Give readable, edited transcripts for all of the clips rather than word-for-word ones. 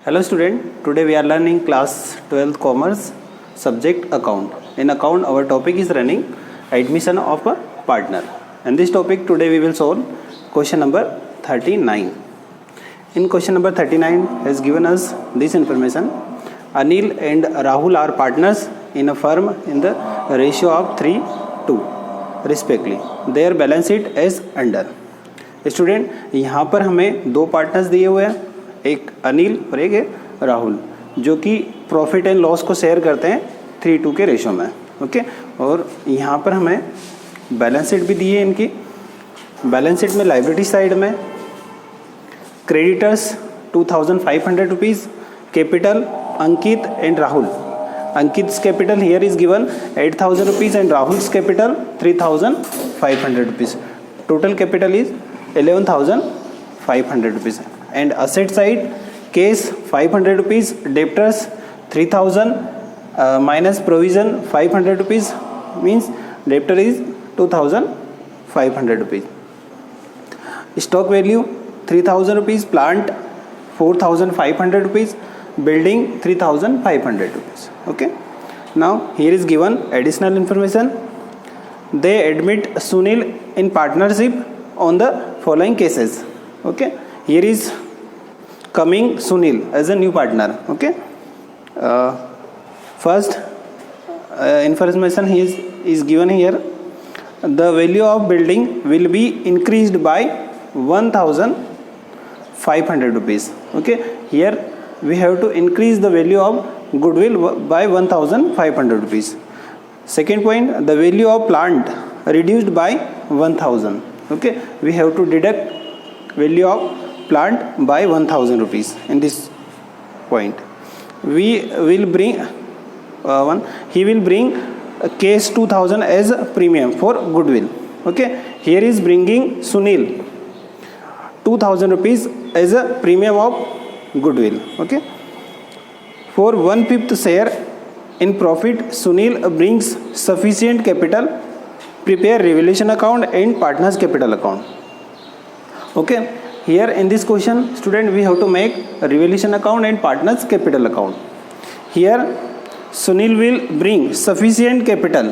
Hello student, today we are learning class 12th commerce subject account. In account our topic is running admission of a partner, and this topic today we will solve question number 39. In question number 39 has given us this information: Anil and Rahul are partners in a firm in the ratio of 3:2 respectively. Their balance sheet is under. Student यहाँ पर हमें दो partners दिए हुए हैं, एक अनिल और एक है राहुल, जो कि प्रॉफिट एंड लॉस को शेयर करते हैं 3:2 के रेशो में. ओके, और यहाँ पर हमें बैलेंस शीट भी दी है इनकी. बैलेंस शीट में लाइबिलिटी साइड में creditors 2500 rupees, capital Ankit and Rahul. Ankit's capital here is given 8000 rupees and Rahul's capital 3500 rupees. Total capital is 11,500 rupees. And asset side, cash 500 rupees, debtors 3,000 minus provision 500 rupees, means debtor is 2,500 rupees. Stock value 3,000 rupees, plant 4,500 rupees, building 3,500 rupees. Okay. Now here is given additional information. They admit Sunil in partnership on the following cases. Okay, here is coming Sunil as a new partner. Okay, first information is given here. The value of building will be increased by 1,500 rupees. Okay, here we have to increase the value of goodwill by 1,500 rupees. Second point, the value of plant reduced by 1,000. Okay, we have to deduct value of plant by 1,000 rupees. In this point we will bring he will bring case 2,000 as a premium for goodwill. Okay, here is bringing Sunil 2,000 rupees as a premium of goodwill. Okay, for 1/5 share in profit, Sunil brings sufficient capital. Prepare revaluation account and partners capital account. Okay, here in this question student we have to make a revaluation account and partners capital account. Here Sunil will bring sufficient capital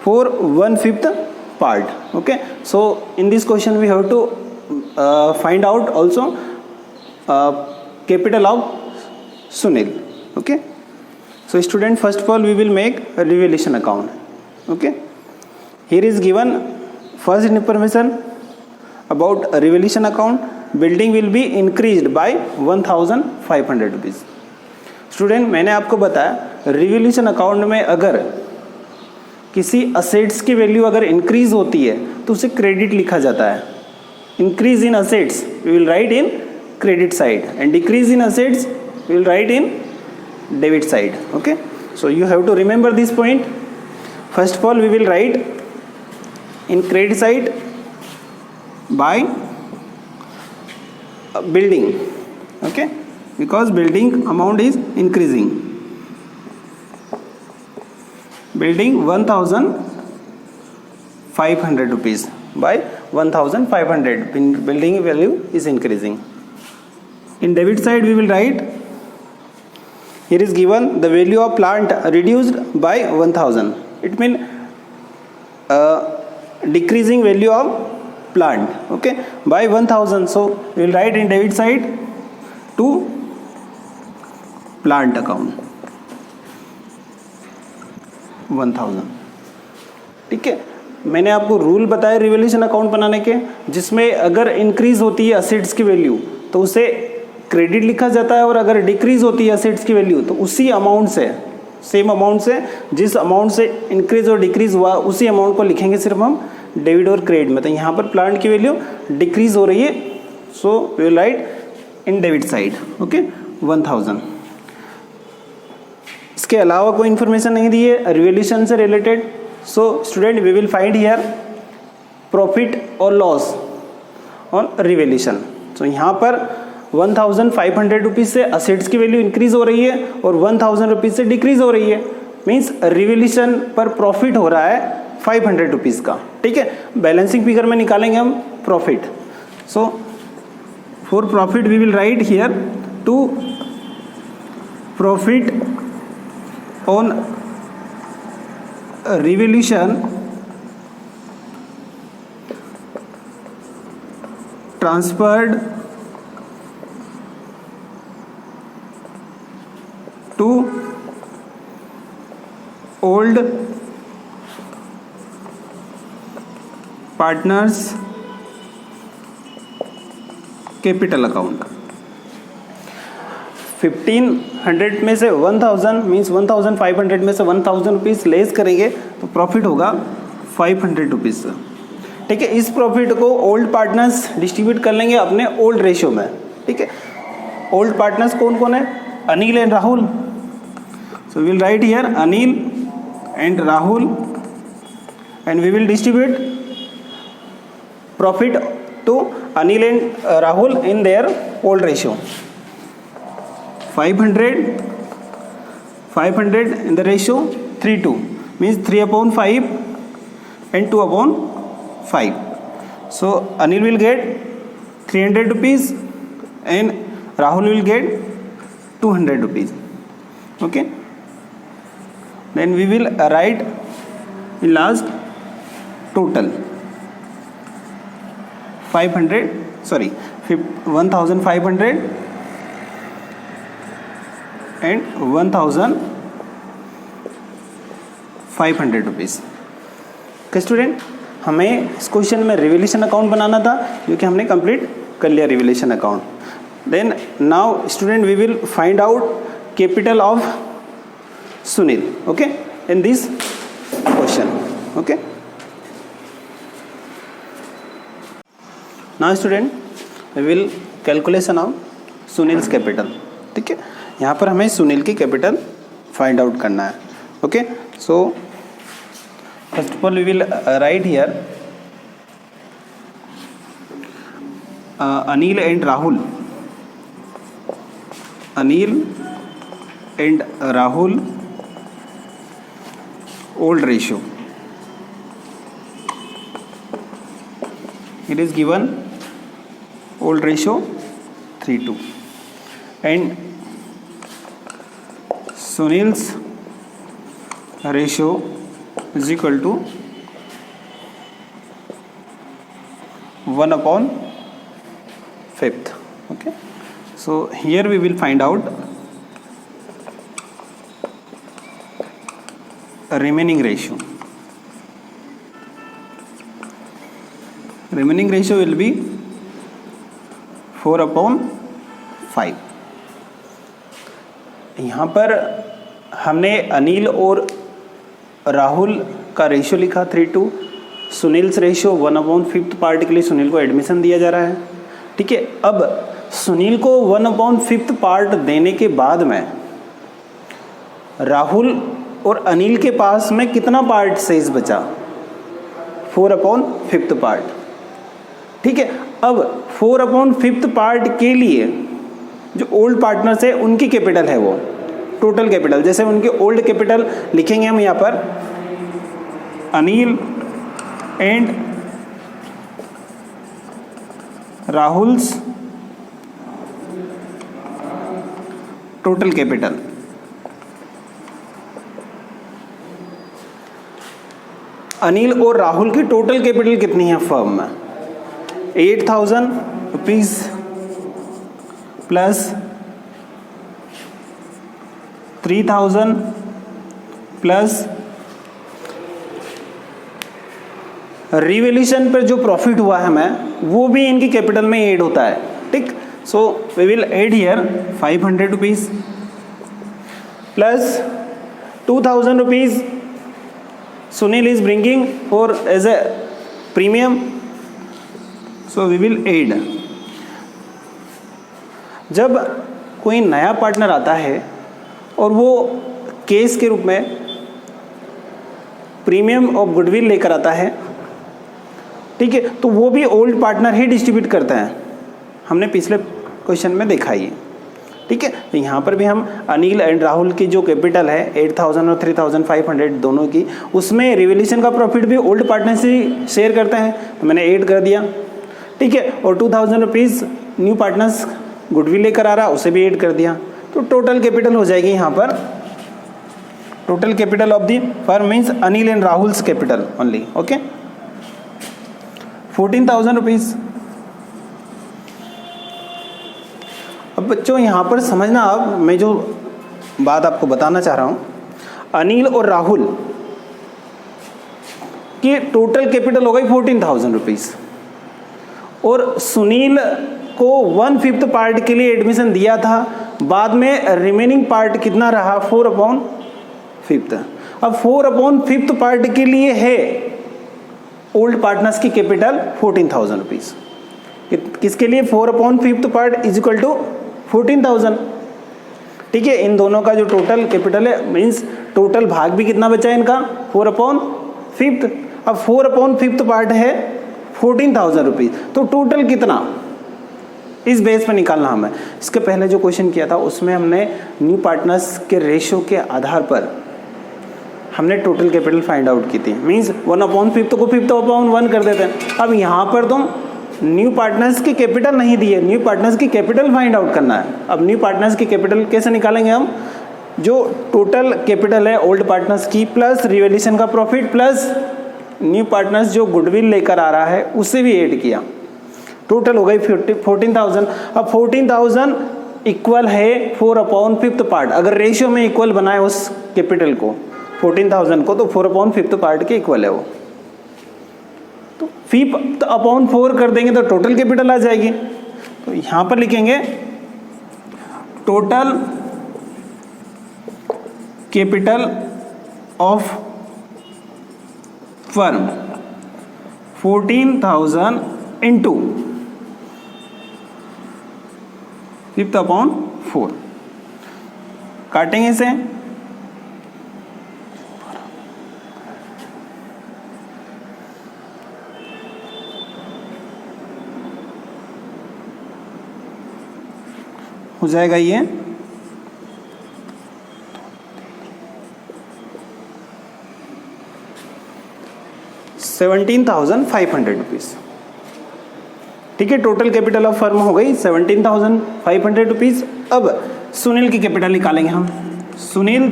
for 1/5 part. Okay, so in this question we have to find out also capital of Sunil. Okay, so student first of all we will make a revaluation account. Okay, here is given first information about a revaluation account. Building will be increased by 1,500 rupees. Student मैंने आपको बताया revaluation account में अगर किसी assets की value अगर increase होती है तो उसे क्रेडिट लिखा जाता है. Increase in assets we will write in credit side and decrease in assets we will write in debit side. Okay, so you have to remember this point. First of all we will write in credit side by building. Okay, because building amount is increasing. Building 1,500 rupees by 1,500 building value is increasing. In debit side we will write, here is given the value of plant reduced by 1,000. It means decreasing value of plant. Okay, by 1,000. So we will write in debit side to plant account 1,000. ठीक है, मैंने आपको rule बताया revaluation account बनाने के, जिसमें अगर increase होती है असेट्स की वैल्यू तो उसे क्रेडिट लिखा जाता है, और अगर डिक्रीज होती है असेट्स की वैल्यू तो उसी अमाउंट से सेम अमाउंट से जिस अमाउंट से इंक्रीज और डिक्रीज हुआ उसी अमाउंट को लिखेंगे सिर्फ हम डेबिट और क्रेडिट में. तो यहाँ पर प्लांट की वैल्यू डिक्रीज हो रही है, so we will write in debit side. Okay, 1,000. इसके अलावा कोई इन्फॉर्मेशन नहीं दी है रिवैल्यूएशन से related. So student we will find here profit और लॉस ऑन रिवैल्यूएशन. सो यहाँ पर 1,500 रुपीज़ से असेट्स की वैल्यू इंक्रीज हो रही है और 1,000 रुपीज़ से डिक्रीज हो रही है. मीन्स रिवैल्यूएशन पर प्रॉफिट हो रहा है 500 रुपीज़ का. ठीक है, बैलेंसिंग फिगर में निकालेंगे हम profit. So for profit we will write here to profit on revolution transferred to old partners capital account. 1500 में से 1000 मीन्स 1500 में से 1000 रुपीज़ लेस करेंगे तो प्रॉफिट होगा 500 रुपीज़। ठीक है, इस प्रॉफिट को ओल्ड पार्टनर्स डिस्ट्रीब्यूट कर लेंगे अपने ओल्ड रेशियो में। ठीक है, ओल्ड पार्टनर्स कौन कौन है? Anil and Rahul. So will write here Anil and Rahul and we will distribute profit to Anil and Rahul in their old ratio. 500 in the ratio 3:2 means 3/5 and 2/5. So Anil will get 300 rupees and Rahul will get 200 rupees. Okay, then we will write in last total 1500 and 1500 rupees. Okay student, हमें इस question में revolution account बनाना था जो कि हमने complete कर लिया revaluation account. Then now student we will find out capital of Sunil. Okay, in this question. Okay, now student we will calculation of Sunil's capital. ठीक है, यहाँ पर हमें सुनील की कैपिटल फाइंड आउट करना है। Okay, so first of all we will write here Anil and Rahul. Anil and Rahul old ratio, it is given old ratio 3:2 and Sunil's ratio is equal to 1/5. Okay, so here we will find out a remaining ratio. Remaining ratio will be 4/5. यहाँ पर हमने अनिल और राहुल का ratio लिखा 3:2। Sunil's ratio 1/5 part के लिए सुनील को admission दिया जा रहा है। ठीक है, अब सुनील को 1/5 पार्ट देने के बाद में राहुल और अनिल के पास में कितना पार्ट शेष बचा? 4/5 पार्ट। ठीक है, अब 4/5 पार्ट के लिए जो ओल्ड पार्टनर्स है उनकी कैपिटल है वो टोटल कैपिटल। जैसे उनके ओल्ड कैपिटल लिखेंगे हम यहाँ पर Anil and Rahul's total capital. Anil और राहुल की टोटल कैपिटल कितनी है फर्म में? 8,000 रुपीज प्लस 3,000 प्लस रिवॉल्यूशन पर जो प्रॉफिट हुआ है हमें वो भी इनकी कैपिटल में ऐड होता है। ठीक, so we will add here 500 rupees plus 2,000 rupees Sunil is bringing for as a premium, so we will add. जब कोई नया पार्टनर आता है और वो केस के रूप में प्रीमियम ऑफ गुडविल लेकर आता है, ठीक है, तो वो भी ओल्ड पार्टनर ही डिस्ट्रीब्यूट करते हैं। हमने पिछले क्वेश्चन में देखा ही। ठीक है, तो यहाँ पर भी हम अनिल एंड राहुल की जो कैपिटल है 8,000 और 3,500 दोनों की, उसमें रिवॉल्यूशन का प्रॉफिट भी ओल्ड पार्टनर से शेयर करते हैं, तो मैंने ऐड कर दिया। ठीक है, और 2,000 रुपीज़ न्यू पार्टनर्स गुडविल लेकर आ रहा है, उसे भी ऐड कर दिया। तो तो टोटल कैपिटल हो जाएगी यहाँ पर, total capital of the firm means Anil and Rahul's capital only, okay, 14,000 rupees. अब बच्चों यहाँ पर समझना, अब मैं जो बात आपको बताना चाह रहा हूँ, अनिल और राहुल की टोटल कैपिटल हो गई 14,000 रुपीज, और सुनील को 1/5 पार्ट के लिए एडमिशन दिया था, बाद में रिमेनिंग पार्ट कितना रहा 4/5। अब 4/5 पार्ट के लिए है ओल्ड पार्टनर्स की कैपिटल 14,000 रुपीज। किसके लिए 4/5 पार्ट इज इक्वल टू 14,000। ठीक है, इन दोनों का जो टोटल कैपिटल है मीन्स टोटल भाग भी कितना बचा है इनका 4/5। अब 4/5 पार्ट है 14,000 रुपीज, तो टोटल कितना इस बेस पर निकालना हमें। इसके पहले जो क्वेश्चन किया था उसमें हमने न्यू पार्टनर्स के रेशियो के आधार पर हमने टोटल कैपिटल फाइंड आउट की थी, मीन्स 1/5 को 5/1 कर देते हैं। अब यहाँ पर तुम न्यू पार्टनर्स की कैपिटल नहीं दी है, न्यू पार्टनर्स की कैपिटल फाइंड आउट करना है। अब न्यू पार्टनर्स की कैपिटल कैसे निकालेंगे हम, जो टोटल कैपिटल है ओल्ड पार्टनर्स की प्लस रिवैल्यूएशन का प्रॉफिट प्लस न्यू पार्टनर्स जो गुडविल लेकर आ रहा है उसे भी ऐड किया, टोटल हो गई 14,000। अब 14,000 इक्वल है 4/5 पार्ट, अगर रेशियो में इक्वल बनाए उस कैपिटल को 14,000 को, तो 4/5 पार्ट के इक्वल है वो, तो 5/4 कर देंगे तो टोटल कैपिटल आ जाएगी। तो यहां पर लिखेंगे total capital of firm 14,000 into 5/4, काटेंगे इसे, हो जाएगा ये 17,500 रुपीज। ठीक है, टोटल कैपिटल ऑफ फर्म हो गई 17,500 रुपीज। अब सुनील की कैपिटल निकालेंगे हम, Sunil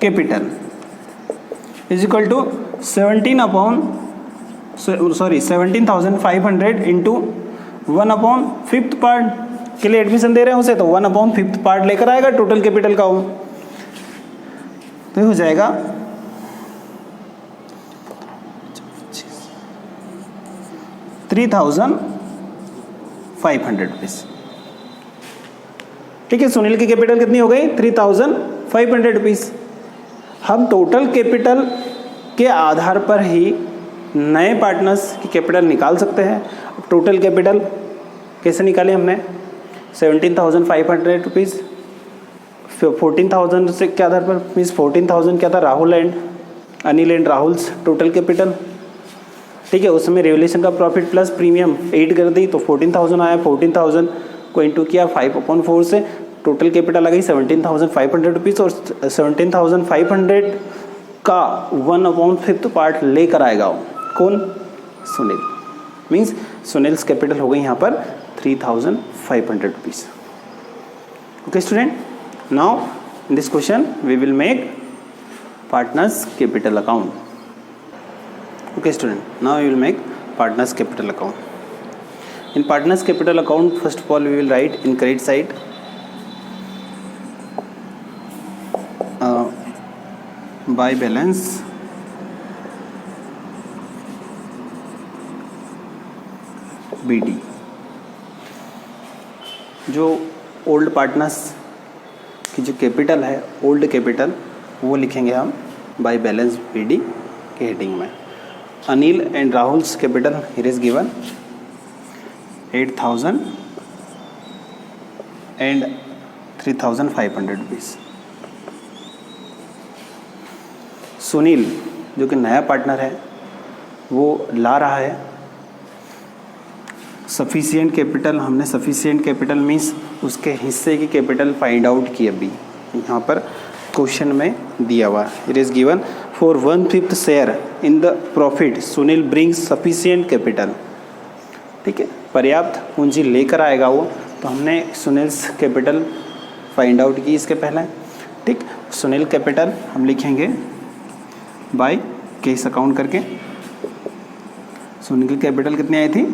capital is equal to 17,500 into 1/5 part के लिए एडमिशन दे रहे हैं उसे, तो 1/5 पार्ट लेकर आएगा टोटल कैपिटल का वो, तो हो जाएगा 3,500 रुपीज। ठीक है, सुनील की कैपिटल कितनी हो गई 3,500 रुपीज। हम टोटल कैपिटल के आधार पर ही नए पार्टनर्स की कैपिटल निकाल सकते हैं। टोटल कैपिटल कैसे निकाले हमने, 17,500 रुपीज़ 14,000 से के आधार पर, मीन्स 14,000 क्या था Rahul and Anil and Rahul's total capital. ठीक है, उसमें रिवैल्यूएशन का प्रॉफिट प्लस प्रीमियम 8 कर दी तो 14,000 आया, 14,000 को इंटू किया 5/4 से, टोटल कैपिटल आ गई 17,500 रुपीज़। और 17,500 का 1/5 पार्ट लेकर आएगा कौन, सुनील, मीन्स सुनील्स कैपिटल हो गई यहाँ पर 3,500 rupees. Okay student, now in this question we will make partners capital account. Okay student, now we will make partners capital account. In partners capital account, first of all we will write in credit side by balance BD। जो old partners की जो capital है old capital वो लिखेंगे हम by balance BD के heading में। Anil and Rahul's capital here is given 8,000 and 3,500 rupees. Sunil जो कि नया पार्टनर है वो ला रहा है सफिशिएंट कैपिटल। हमने सफिशिएंट कैपिटल मीन्स उसके हिस्से की कैपिटल फाइंड आउट की अभी यहाँ पर क्वेश्चन में दिया हुआ। It is given for 1/5 share in the profit Sunil brings sufficient capital. ठीक है, पर्याप्त पूंजी लेकर आएगा वो, तो तो हमने सुनील्स कैपिटल फाइंड आउट की इसके पहले, ठीक। सुनील कैपिटल हम लिखेंगे बाय केस अकाउंट करके। सुनील कैपिटल कितनी आई थी?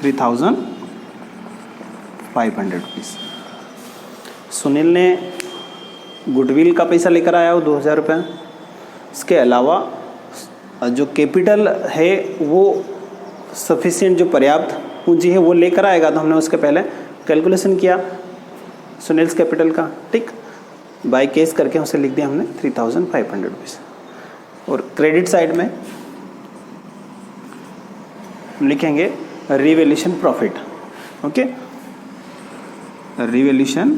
3,500 रुपीज़। सुनील ने गुडविल का पैसा लेकर आया वो 2,000 रुपये। इसके अलावा जो कैपिटल है वो सफिशिएंट, जो पर्याप्त पूंजी है वो लेकर आएगा, तो हमने उसके पहले कैलकुलेशन किया सुनील्स कैपिटल का, ठीक। बाय केस करके उसे लिख दिया हमने 3,500 रुपीज़। और क्रेडिट साइड में लिखेंगे revaluation profit, okay. Revaluation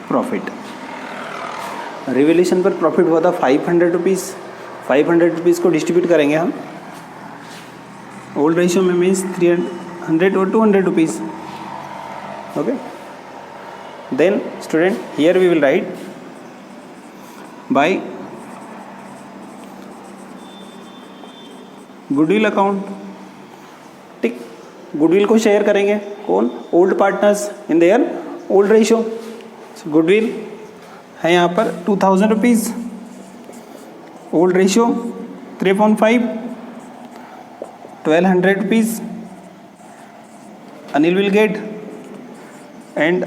profit, revaluation पर प्रॉफिट हुआ था 500 रुपीज़। 500 रुपीज़ को डिस्ट्रीब्यूट करेंगे हम ओल्ड रेशियो में, मीन्स 300 और 200 rupees, okay. Then student here we will write by goodwill account, ठीक। गुडविल को शेयर करेंगे कौन? Old partners in their old ratio. Goodwill है यहाँ पर 2,000 rupees, old ratio 3/5, 1,200 rupees Anil will get and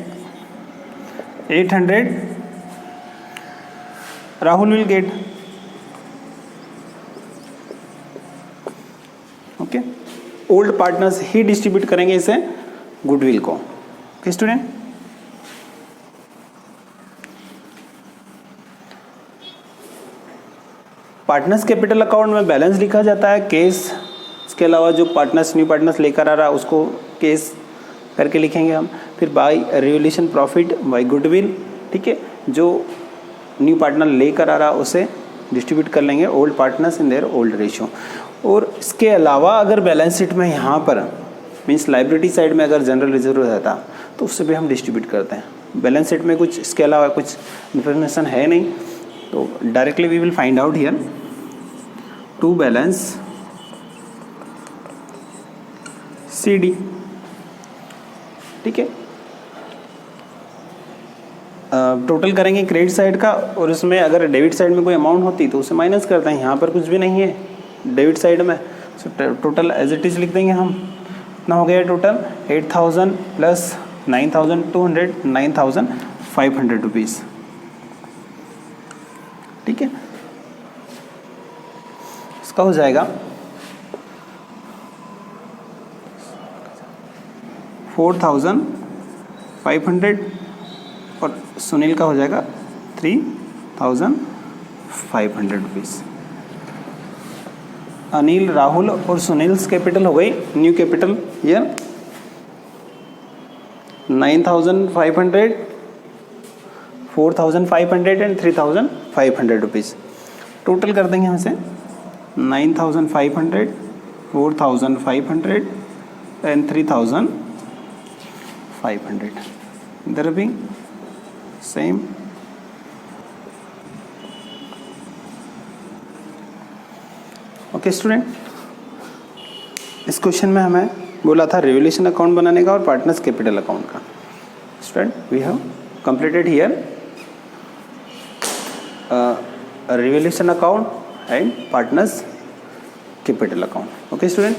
800 Rahul will get, okay. Old partners ही distribute करेंगे इसे गुडविल को, okay student. Partners capital account में बैलेंस लिखा जाता है केस। इसके अलावा जो पार्टनर्स न्यू पार्टनर्स लेकर आ रहा है उसको केस करके लिखेंगे हम। फिर by revaluation profit by goodwill, ठीक है। जो न्यू पार्टनर लेकर आ रहा है उसे डिस्ट्रीब्यूट कर लेंगे old partners in their old ratio. और इसके अलावा अगर बैलेंस शीट में यहाँ पर मीन्स लाइबिलिटी साइड में अगर जनरल रिजर्व रहता तो उससे भी हम डिस्ट्रीब्यूट करते हैं। बैलेंस शीट में कुछ इसके अलावा कुछ इन्फॉर्मेशन है नहीं, तो directly we will find out here to balance CD, ठीक है। टोटल करेंगे क्रेडिट साइड का, और उसमें अगर डेबिट साइड में कोई अमाउंट होती तो उसे माइनस करते हैं। यहाँ पर कुछ भी नहीं है डेबिट साइड में, so total as it is लिख देंगे हम। कितना हो गया टोटल? 8,000 प्लस 9,200, 9,500 रुपीज़, ठीक है। इसका हो जाएगा 4,500 और सुनील का हो जाएगा 3,500 रुपीज़। अनिल, राहुल और सुनील्स कैपिटल हो गई new capital here 9,500, 4,500 and 3,500 rupees. Total कर देंगे हमसे 9,500, 4,500 एंड 3,500। इधर भी सेम। ओके स्टूडेंट, इस क्वेश्चन में हमें बोला था रिवैल्यूएशन अकाउंट बनाने का और पार्टनर्स कैपिटल अकाउंट का। Student, we have completed here revaluation account and partners capital account. Okay student.